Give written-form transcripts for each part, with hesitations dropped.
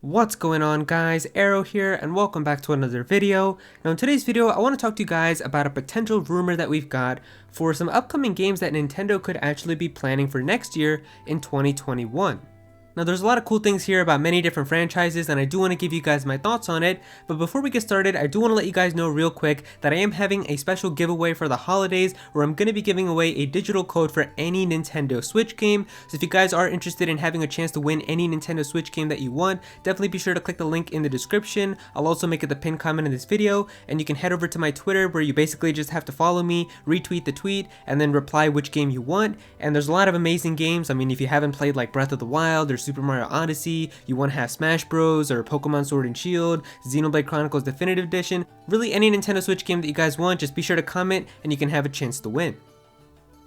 What's going on, guys? Aero here, and welcome back to another video. Now in today's video I want to talk to you guys about a potential rumor that we've got for some upcoming games that Nintendo could actually be planning for next year in 2021. Now there's a lot of cool things here about many different franchises, and I do want to give you guys my thoughts on it, but before we get started I do want to let you guys know real quick that I am having a special giveaway for the holidays where I'm going to be giving away a digital code for any Nintendo Switch game. So if you guys are interested in having a chance to win any Nintendo Switch game that you want, definitely be sure to click the link in the description. I'll also make it the pinned comment in this video, and you can head over to my Twitter where you basically just have to follow me, retweet the tweet, and then reply which game you want. And there's a lot of amazing games. I mean, if you haven't played like Breath of the Wild or Super Mario Odyssey, you want to have Smash Bros or Pokemon Sword and Shield, Xenoblade Chronicles Definitive Edition, really any Nintendo Switch game that you guys want, just be sure to comment and you can have a chance to win.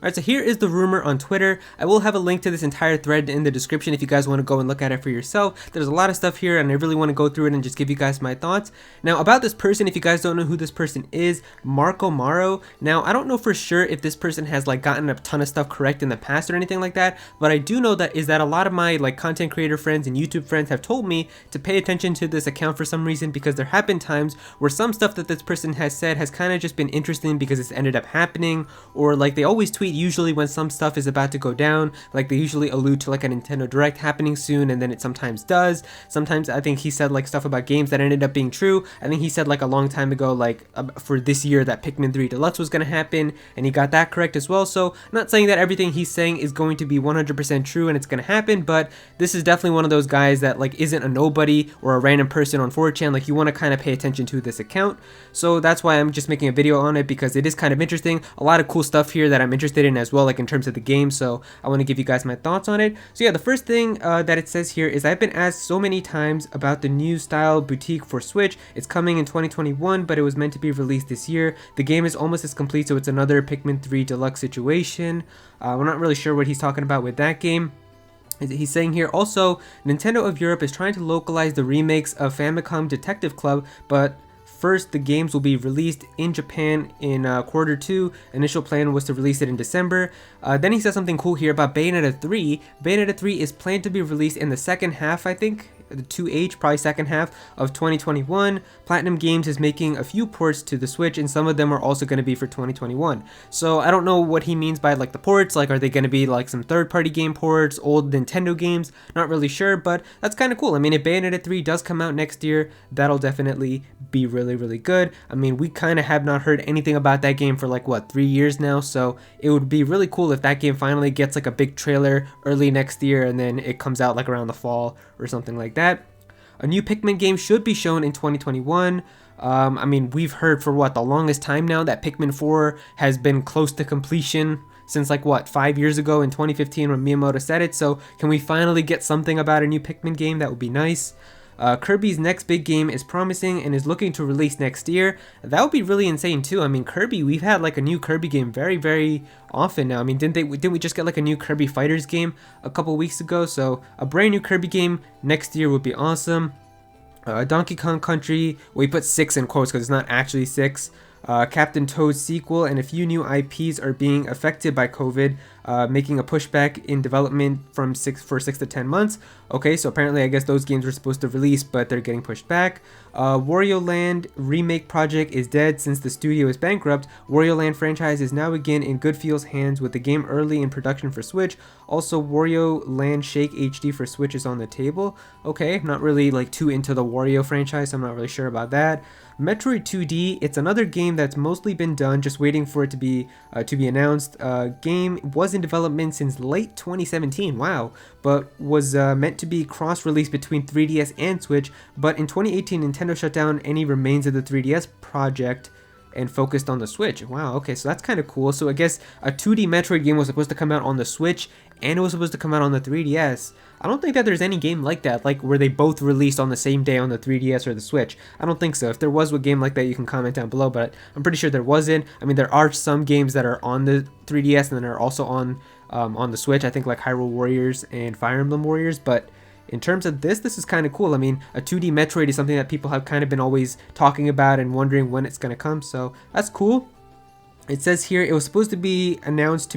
Alright, so here is the rumor on Twitter. I will have a link to this entire thread in the description if you guys want to go and look at it for yourself. There's a lot of stuff here and I really want to go through it and just give you guys my thoughts. Now about this person, if you guys don't know who this person is, Marco Maro. Now I don't know for sure if this person has like gotten a ton of stuff correct in the past or anything like that, but I do know that a lot of my like content creator friends and YouTube friends have told me to pay attention to this account for some reason, because there have been times where some stuff that this person has said has kind of just been interesting because it's ended up happening, or like they always tweet usually when some stuff is about to go down, like they usually allude to like a Nintendo Direct happening soon, and then it sometimes does. Sometimes I think he said like stuff about games that ended up being true. I think he said like a long time ago, like for this year, that Pikmin 3 Deluxe was going to happen, and he got that correct as well. So I'm not saying that everything he's saying is going to be 100% true and it's going to happen, but this is definitely one of those guys that like isn't a nobody or a random person on 4chan. Like you want to kind of pay attention to this account. So that's why I'm just making a video on it, because it is kind of interesting. A lot of cool stuff here that I'm interested in as well, like in terms of the game, so I want to give you guys my thoughts on it. So yeah, the first thing that it says here is, I've been asked so many times about the new style boutique for Switch. It's coming in 2021, but it was meant to be released this year. The game is almost as complete, so it's another Pikmin 3 Deluxe situation. We're not really sure what he's talking about with that game. He's saying here also, Nintendo of Europe is trying to localize the remakes of Famicom Detective Club, but first, the games will be released in Japan in quarter 2. Initial plan was to release it in December. Then he says something cool here about Bayonetta 3. Bayonetta 3 is planned to be released in the second half, I think. The 2H, probably second half of 2021. Platinum Games is making a few ports to the Switch, and some of them are also going to be for 2021. So I don't know what he means by like the ports. Like, are they going to be like some third-party game ports, old Nintendo games? Not really sure, but that's kind of cool. I mean, if Bayonetta 3 does come out next year, that'll definitely be really good. I mean, we kind of have not heard anything about that game for like what, 3 years now, so it would be really cool if that game finally gets like a big trailer early next year and then it comes out like around the fall or something like that. A new Pikmin game should be shown in 2021. I mean, we've heard for what, the longest time now that Pikmin 4 has been close to completion since like what, 5 years ago in 2015 when Miyamoto said it. So can we finally get something about a new Pikmin game? That would be nice. Kirby's next big game is promising and is looking to release next year. That would be really insane too. I mean, Kirby, we've had like a new Kirby game very often now. I mean, didn't we just get like a new Kirby Fighters game a couple weeks ago? So a brand new Kirby game next year would be awesome. Donkey Kong Country, we put 6 in quotes because it's not actually 6. Captain Toad's sequel and a few new IPs are being affected by COVID, making a pushback in development from 6 to 10 months. Okay, so apparently I guess those games were supposed to release, but they're getting pushed back. Wario Land remake project is dead since the studio is bankrupt. Wario Land franchise is now again in Goodfield's hands with the game early in production for Switch. Also, Wario Land Shake HD for Switch is on the table. Okay, not really like too into the Wario franchise, so I'm not really sure about that. Metroid 2D, it's another game that's mostly been done, just waiting for it to be announced. Game was in development since late 2017, wow, but was meant to be cross-released between 3DS and Switch, but in 2018 Nintendo shut down any remains of the 3DS project and focused on the Switch. Wow, okay, so that's kind of cool. So I guess a 2D Metroid game was supposed to come out on the Switch and it was supposed to come out on the 3DS. I don't think that there's any game like that, like where they both released on the same day on the 3DS or the Switch. I don't think so. If there was a game like that, you can comment down below, but I'm pretty sure there wasn't. I mean, there are some games that are on the 3DS and then are also on the Switch. I think like Hyrule Warriors and Fire Emblem Warriors, but in terms of this is kind of cool. I mean, a 2D Metroid is something that people have kind of been always talking about and wondering when it's going to come, so that's cool. It says here it was supposed to be announced,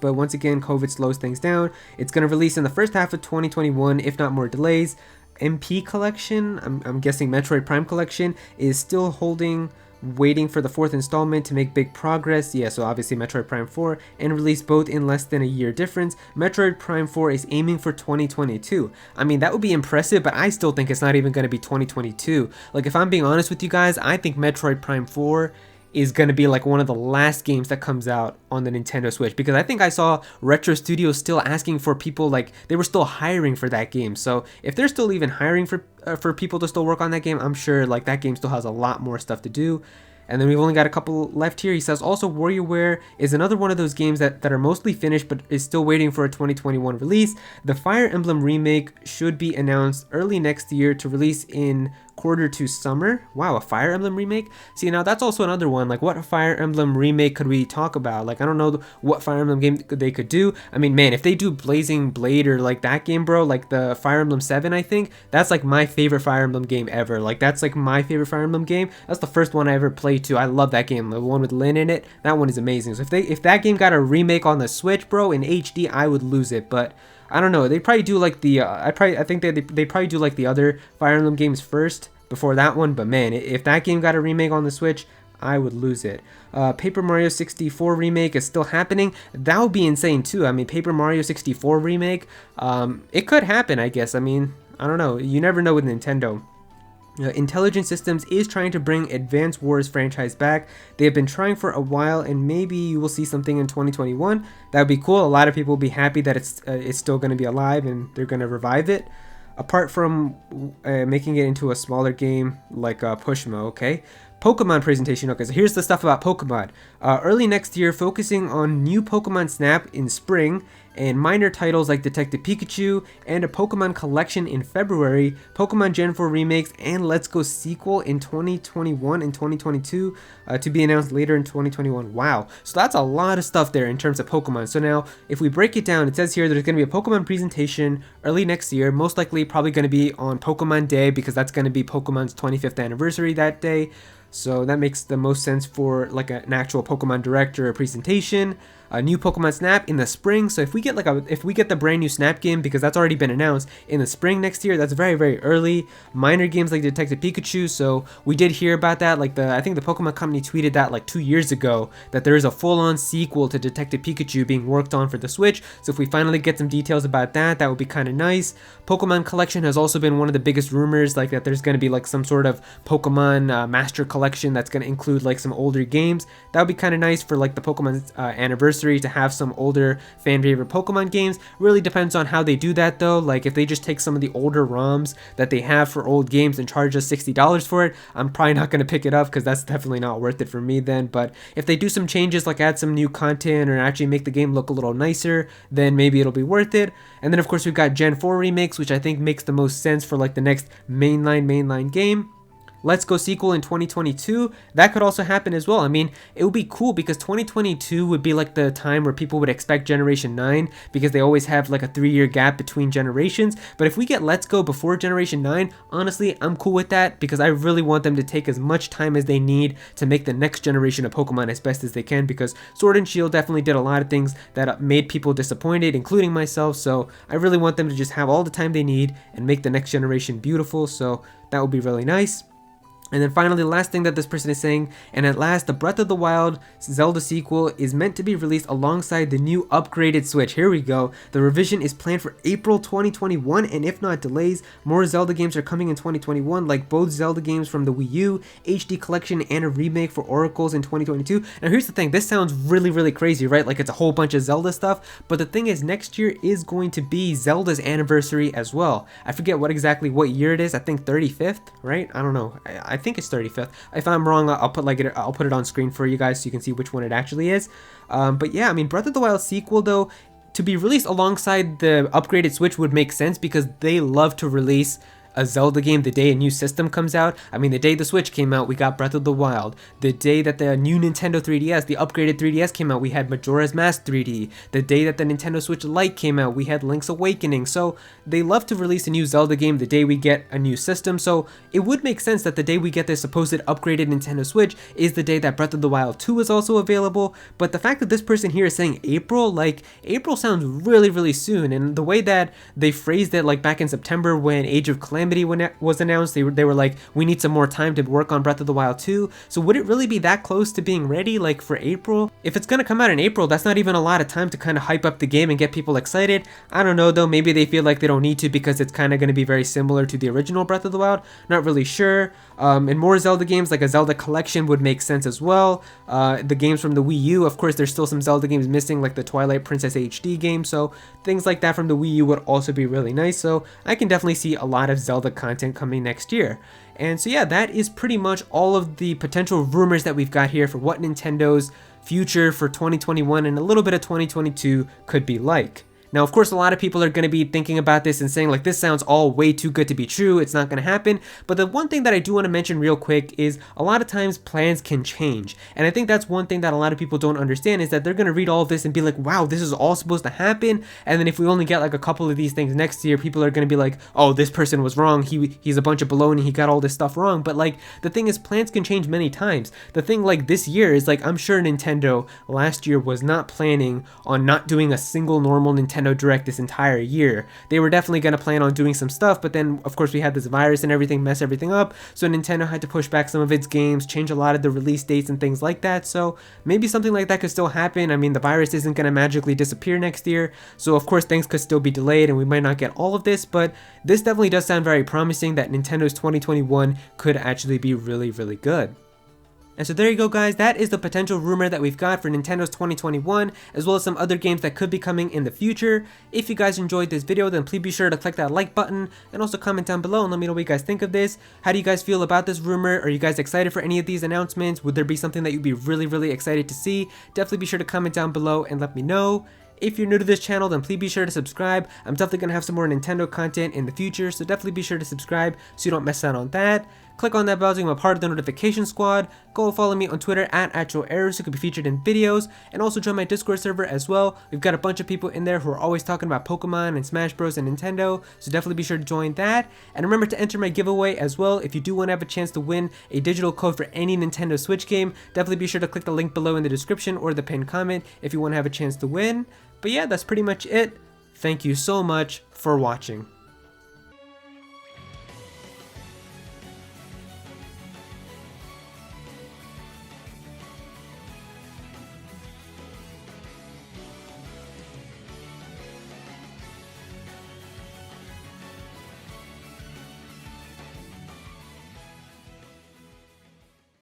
but once again, COVID slows things down. It's going to release in the first half of 2021, if not more delays. MP collection, I'm guessing Metroid Prime collection, is still holding, waiting for the 4th installment to make big progress. Yeah, so obviously Metroid Prime 4, and released both in less than a year difference. Metroid Prime 4 is aiming for 2022. I mean, that would be impressive, but I still think it's not even going to be 2022. Like, if I'm being honest with you guys, I think Metroid Prime 4 is going to be like one of the last games that comes out on the Nintendo Switch, because I think I saw Retro Studios still asking for people, like they were still hiring for that game. So if they're still even hiring for people to still work on that game, I'm sure like that game still has a lot more stuff to do. And then we've only got a couple left here. He says also WarioWare is another one of those games that are mostly finished but is still waiting for a 2021 release. The Fire Emblem remake should be announced early next year to release in Q2 summer. Wow, a Fire Emblem remake? See, now that's also another one. Like, what Fire Emblem remake could we talk about? Like, I don't know what Fire Emblem game they could do. I mean, man, if they do Blazing Blade or like that game, bro, like the Fire Emblem 7, I think that's like my favorite Fire Emblem game ever. Like, that's like my favorite Fire Emblem game. That's the first one I ever played too. I love that game. The one with Lyn in it, that one is amazing. So if that game got a remake on the Switch, bro, in HD, I would lose it. But I don't know. They probably do like the I think they probably do like the other Fire Emblem games first before that one. But man, if that game got a remake on the Switch, I would lose it. Paper Mario 64 remake is still happening. That would be insane too. I mean, Paper Mario 64 remake, it could happen, I guess. I mean, I don't know. You never know with Nintendo. Intelligent Systems is trying to bring Advance Wars franchise back. They have been trying for a while, and maybe you will see something in 2021. That would be cool. A lot of people will be happy that it's still going to be alive and they're going to revive it. Apart from making it into a smaller game like Pushmo, okay? Pokemon presentation. Okay, so here's the stuff about Pokemon. Early next year, focusing on new Pokemon Snap in spring, and minor titles like Detective Pikachu and a Pokemon collection in February, Pokemon Gen 4 remakes, and Let's Go sequel in 2021 and 2022 to be announced later in 2021. Wow, so that's a lot of stuff there in terms of Pokemon. So now, if we break it down, it says here there's going to be a Pokemon presentation early next year, most likely probably going to be on Pokemon Day, because that's going to be Pokemon's 25th anniversary that day. So that makes the most sense for like an actual Pokemon Direct or a presentation. A new Pokemon Snap in the spring. So if we get the brand new Snap game, because that's already been announced in the spring next year, that's very, very early. Minor games like Detective Pikachu. So we did hear about that. Like I think the Pokemon Company tweeted that like 2 years ago, that there is a full-on sequel to Detective Pikachu being worked on for the Switch. So if we finally get some details about that, that would be kind of nice. Pokemon Collection has also been one of the biggest rumors, like that there's going to be like some sort of Pokemon Master Collection that's going to include like some older games. That would be kind of nice for like the Pokemon anniversary, to have some older fan favorite Pokemon games. Really depends on how they do that though. Like if they just take some of the older ROMs that they have for old games and charge us $60 for it, I'm probably not going to pick it up, because that's definitely not worth it for me then. But if they do some changes, like add some new content or actually make the game look a little nicer, then maybe it'll be worth it. And then of course we've got Gen 4 remakes, which I think makes the most sense for like the next mainline game. Let's Go sequel in 2022, that could also happen as well. I mean, it would be cool, because 2022 would be like the time where people would expect Generation 9, because they always have like a 3-year gap between generations. But if we get Let's Go before Generation 9, honestly, I'm cool with that, because I really want them to take as much time as they need to make the next generation of Pokemon as best as they can, because Sword and Shield definitely did a lot of things that made people disappointed, including myself. So I really want them to just have all the time they need and make the next generation beautiful. So that would be really nice. And then finally, the last thing that this person is saying, and at last, the Breath of the Wild Zelda sequel is meant to be released alongside the new upgraded Switch. Here we go. The revision is planned for April 2021, and if not delays, more Zelda games are coming in 2021, like both Zelda games from the Wii U, HD Collection, and a remake for Oracles in 2022. Now here's the thing, this sounds really, really crazy, right? Like it's a whole bunch of Zelda stuff, but the thing is, next year is going to be Zelda's anniversary as well. I forget what year it is. I think 35th, right? I don't know. I think it's 35th. If I'm wrong, I'll put it on screen for you guys so you can see which one it actually is. But yeah, I mean, Breath of the Wild sequel though, to be released alongside the upgraded Switch would make sense, because they love to release a Zelda game the day a new system comes out. I mean, the day the Switch came out, we got Breath of the Wild. The day that the new Nintendo 3DS, the upgraded 3DS came out, we had Majora's Mask 3D. The day that the Nintendo Switch Lite came out, we had Link's Awakening. So they love to release a new Zelda game the day we get a new system. So it would make sense that the day we get this supposed upgraded Nintendo Switch is the day that Breath of the Wild 2 is also available. But the fact that this person here is saying April, like April sounds really, really soon. And the way that they phrased it, like back in September when Age of Calamity Calamity when it was announced. They were like, we need some more time to work on Breath of the Wild 2. So would it really be that close to being ready, like for April? If it's gonna come out in April, that's not even a lot of time to kind of hype up the game and get people excited. I don't know though, maybe they feel like they don't need to because it's kind of going to be very similar to the original Breath of the Wild. Not really sure. And more Zelda games, like a Zelda collection, would make sense as well. The games from the Wii U, of course, there's still some Zelda games missing, like the Twilight Princess HD game, so things like that from the Wii U would also be really nice. So I can definitely see a lot of Zelda content coming next year. And so yeah, that is pretty much all of the potential rumors that we've got here for what Nintendo's future for 2021 and a little bit of 2022 could be like. Now, of course, a lot of people are going to be thinking about this and saying, like, this sounds all way too good to be true. It's not going to happen. But the one thing that I do want to mention real quick is a lot of times plans can change. And I think that's one thing that a lot of people don't understand is that they're going to read all of this and be like, wow, this is all supposed to happen. And then if we only get like a couple of these things next year, people are going to be like, oh, this person was wrong. He's a bunch of baloney. He got all this stuff wrong. But like, the thing is, plans can change many times. The thing like this year is like, I'm sure Nintendo last year was not planning on not doing a single normal Nintendo Direct this entire year. They were definitely going to plan on doing some stuff, but then of course we had this virus and everything mess everything up, so Nintendo had to push back some of its games, change a lot of the release dates and things like that. So maybe something like that could still happen. I mean, the virus isn't going to magically disappear next year, so of course things could still be delayed and we might not get all of this, but this definitely does sound very promising that Nintendo's 2021 could actually be really, really good. And so there you go, guys, that is the potential rumor that we've got for Nintendo's 2021, as well as some other games that could be coming in the future. If you guys enjoyed this video, then please be sure to click that like button, and also comment down below and let me know what you guys think of this. How do you guys feel about this rumor? Are you guys excited for any of these announcements? Would there be something that you'd be really, really excited to see? Definitely be sure to comment down below and let me know. If you're new to this channel, then please be sure to subscribe. I'm definitely going to have some more Nintendo content in the future, so definitely be sure to subscribe so you don't miss out on that. Click on that bell to become a part of the notification squad. Go follow me on Twitter at @Aero so you can be featured in videos, and also join my Discord server as well. We've got a bunch of people in there who are always talking about Pokemon and Smash Bros and Nintendo, so definitely be sure to join that. And remember to enter my giveaway as well. If you do want to have a chance to win a digital code for any Nintendo Switch game, definitely be sure to click the link below in the description or the pinned comment if you want to have a chance to win. But yeah, that's pretty much it. Thank you so much for watching.